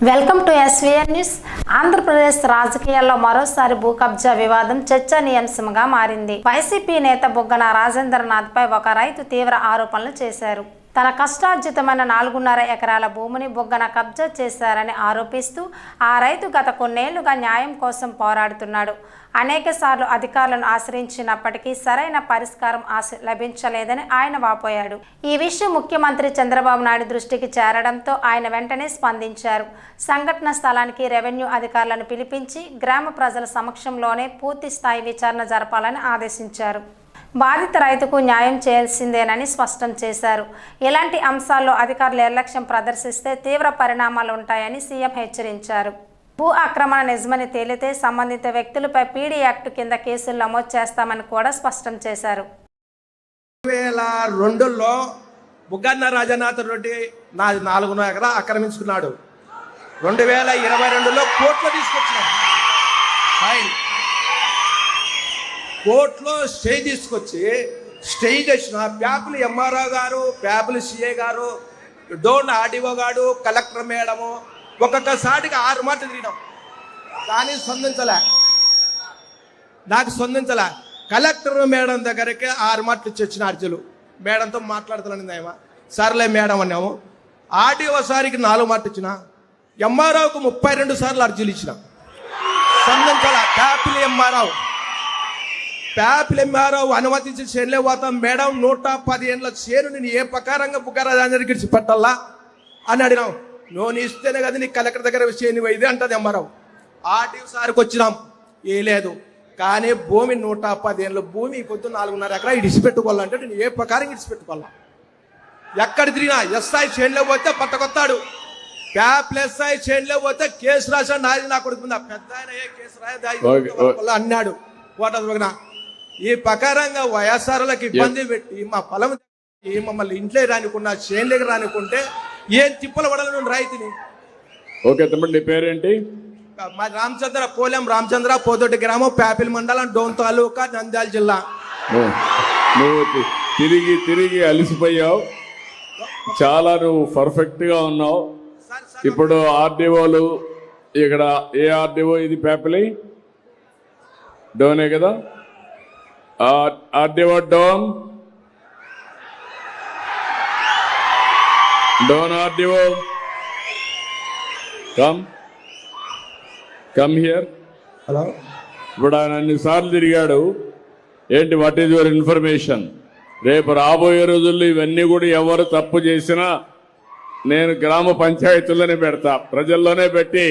Welcome to SVN news. Andhra Pradesh రాజకీయాల్లో మరోసారి భూ కబ్జా వివాదం చర్చనీయాంశంగా మారింది. వైసీపీ నేత బుగ్గన రాజేంద్రనాథ్పై ఒక రైతు తీవ్ర ఆరోపణలు చేశారు. తన కష్టార్జితమైన 4.5 ఎకరాల భూమిని బుగ్గన కబ్జా చేశారని ఆరోపిస్తూ ఆ రైతు గత కొన్నేళ్లుగా న్యాయం కోసం పోరాడుతున్నాడు. అనేకసార్లు అధికారులను ఆశ్రయించినప్పటికీ సరైన పరిష్కారం లభించలేదని ఆయన వాపోయాడు. ఈ విషయం ముఖ్యమంత్రి చంద్రబాబు నాయుడు దృష్టికి చేరడంతో ఆయన వెంటనే స్పందించారు. సంఘటన స్థలానికి రెవెన్యూ అధికారులను పిలిపించి గ్రామ ప్రజల సమక్షంలోనే పూర్తి స్థాయి విచారణ జరపాలని ఆదేశించారు. బాధిత రైతుకు న్యాయం చేయాల్సిందేనని స్పష్టం చేశారు. ఇలాంటి అంశాల్లో అధికారులు నిర్లక్ష్యం ప్రదర్శిస్తే తీవ్ర పరిణామాలు ఉంటాయని సీఎం హెచ్చరించారు. భూ ఆక్రమణ నిజమని తేలితే సంబంధిత వ్యక్తులపై పీడీ యాక్ట్ కింద కేసులు నమోదు చేస్తామని కూడా స్పష్టం చేశారు. 2002లో బుగ్గన రాజనాథ్ రెడ్డి 4.5 ఎకరాలు ఆక్రమించుకున్నాడు. 2022లో కోర్టులో తీసుకొచ్చినాడు. కోర్టులో స్టే తీసుకొచ్చి స్టే చేసిన ప్యాపుల్ ఎంఆర్ఓ గారు, ప్యాపుల్ సిఏ గారు, డోన్ ఆర్డీఓ గారు, కలెక్టర్ మేడము ఒక్కొక్కసారిగా 6 మాటలు తిరిగినాం. కానీ నాకు స్పందించలే. కలెక్టర్ మేడం దగ్గరికి 6 మాటలు ఇచ్చి వచ్చిన అర్జీలు. మేడంతో మాట్లాడుతున్నాను ఏమో, సర్లే మేడం అన్నాము. ఆర్డీఓ సారికి 4 మాటలు ఇచ్చిన, ఎంఆర్ఓకు 32 సార్లు అర్జీలు ఇచ్చిన, స్పందించాల. ప్యాపిల్ ఎంఆర్ఓ అనుమతించి చేనులే పోతాం మేడం, 110 ఏళ్ళ చేను నేను ఏ ప్రకారంగా బుగ్గరాజానికి ఇచ్చి పెట్టాలా అని అడిగినాం. నువ్వు ఇస్తేనే కదా నీ కలెక్టర్ దగ్గర చేను ఇది అంటది ఎంఆర్ఓ. ఆర్టీఓ సార్కి వచ్చినాం, ఏ లేదు. కానీ భూమి 110 ఏళ్ళ భూమి పొద్దు 4.5 ఎకరా ఇడిచిపెట్టుకోవాలంటే నేను ఏ ప్రకారంగా ఇడిచిపెట్టుకోవాలా? ఎక్కడ తిరిగినా ఎస్ఐ చేనులో పోతే పట్టకొత్తాడు, ప్యాపిల్ ఎస్ఐ చేనులో పోతే కేసు రాశాడు. నాది నా కొడుకుందా పెద్ద ఆయన ఏ కేసు రాయ అన్నాడు. ఓటర్నా ఈ ప్రకారంగా వైఎస్ఆర్లకు ఇబ్బంది పెట్టి మా పొలం మమ్మల్ని ఇంట్లో రానికున్నా చేనులకు రానికుంటే ఏం తిప్పలు పడాలను రైతుని. ఓకే తమ్ముడు, నీ పేరేంటి? మా రామచంద్ర, పోలెం రామచంద్ర, పోదొడ్డి గ్రామం, ప్యాపిల్ మండలం, డోన్ తాలూకా, నంద్యాల జిల్లా. నువ్వు తిరిగి అలిసిపోయావు, చాలా నువ్వు పర్ఫెక్ట్ గా ఉన్నావు. ఇప్పుడు ఆర్డీఓలు ఇక్కడ ఏ ఆర్డీఓ ఇది? ప్యాపిలి డోనే కదా? RDO Dhone RDO come here. Hello. ఇప్పుడు ఆయన అన్నిసార్లు తిరిగాడు. ఏంటి, వాట్ ఈజ్ యువర్ ఇన్ఫర్మేషన్? రేపు రాబోయే రోజుల్లో ఇవన్నీ కూడా ఎవరు తప్పు చేసినా నేను గ్రామ పంచాయతీల్లోనే పెడతా, ప్రజల్లోనే పెట్టి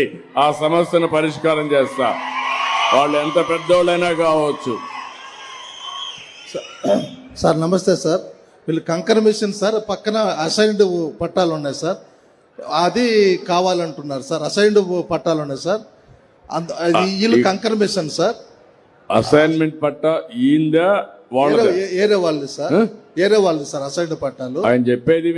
ఆ సమస్యను పరిష్కారం చేస్తా. వాళ్ళు ఎంత పెద్దోళ్ళైనా కావచ్చు. సార్ నమస్తే సార్. వీళ్ళు కంకర్ మిషన్ సార్, పక్కన అసైన్డ్ పట్టాలు ఉన్నాయి సార్, అది కావాలంటున్నారు సార్. అసైన్డ్ పట్టాలు ఉన్నాయి సార్, వీళ్ళు కంకర్ మిషన్ సార్. అసైన్మెంట్ పట్టా ఈందా ఏరే వాళ్ళు సార్, ఏరే వాళ్ళు సార్ అసైన్డ్ పట్టాలు. ఆయన చెప్పేది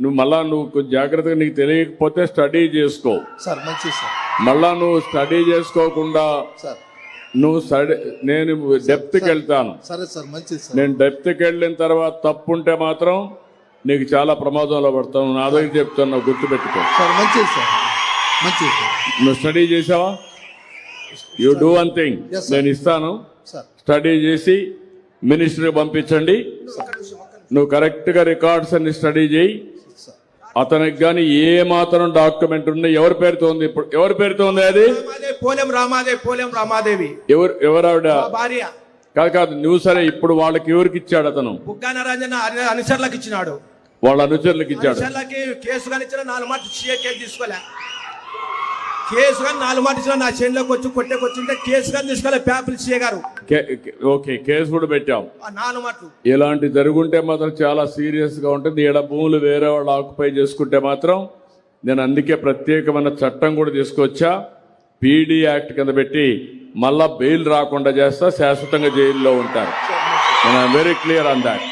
నువ్వు మళ్ళా కొంచెం జాగ్రత్తగా, నీకు తెలియకపోతే స్టడీ చేసుకో సార్. మంచిది సార్. మళ్ళా నువ్వు స్టడీ చేసుకోకుండా సార్ నేను డెప్త్కి వెళ్తాను. సరే సార్, మంచిది సార్. నేను డెప్త్కి వెళ్ళిన తర్వాత తప్పుంటే మాత్రం నీకు చాలా ప్రమాదంలో పడతాను. నా దగ్గర చెప్తాను, గుర్తుపెట్టుకో సార్. మంచిది సార్, మంచిది సార్. నువ్వు స్టడీ చేసావా? యూ డూ వన్ థింగ్, నేను ఇస్తాను, స్టడీ చేసి మినిస్టర్కి పంపించండి. నువ్వు కరెక్ట్గా రికార్డ్స్ అన్ని స్టడీ చేయి. అతనికి కానీ ఏ మాత్రం డాక్యుమెంట్ ఉంది ఎవరి పేరుతో ఉంది? ఇప్పుడు ఎవరి పేరుతో ఉంది అది? పోలెం రామాదేవి. ఎవరు ఆవిడ? భార్య. కాదు నువ్వు. సరే, ఇప్పుడు వాళ్ళకి ఎవరికి ఇచ్చాడు అతను? బుగ్గన రాజన్న అనుచరులకు ఇచ్చినాడు. వాళ్ళ అనుచరులకు ఇచ్చాడు. కేసు కానీ ఇచ్చిన 4 మాటలు కేసు తీసుకోలే. కేసు కానీ 4 మాటలు ఇచ్చిన నా చేనులోకి వచ్చి కొట్టేకొచ్చింటే కేసు కానీ తీసుకోలే ప్యాపిల్ సిఏ గారు. ఓకే, కేసు కూడా పెట్టాం. 4 మాటలు ఇలాంటి జరుగుంటే మాత్రం చాలా సీరియస్ గా ఉంటుంది. ఈడ భూములు వేరే వాళ్ళు ఆక్యుపై చేసుకుంటే మాత్రం నేను అందుకే ప్రత్యేకమైన చట్టం కూడా తీసుకొచ్చా. పీడీ యాక్ట్ కింద పెట్టి మళ్ళా బెయిల్ రాకుండా చేస్తా, శాశ్వతంగా జైల్లో ఉంటారు. నేను వెరీ క్లియర్ ఆన్ దాట్.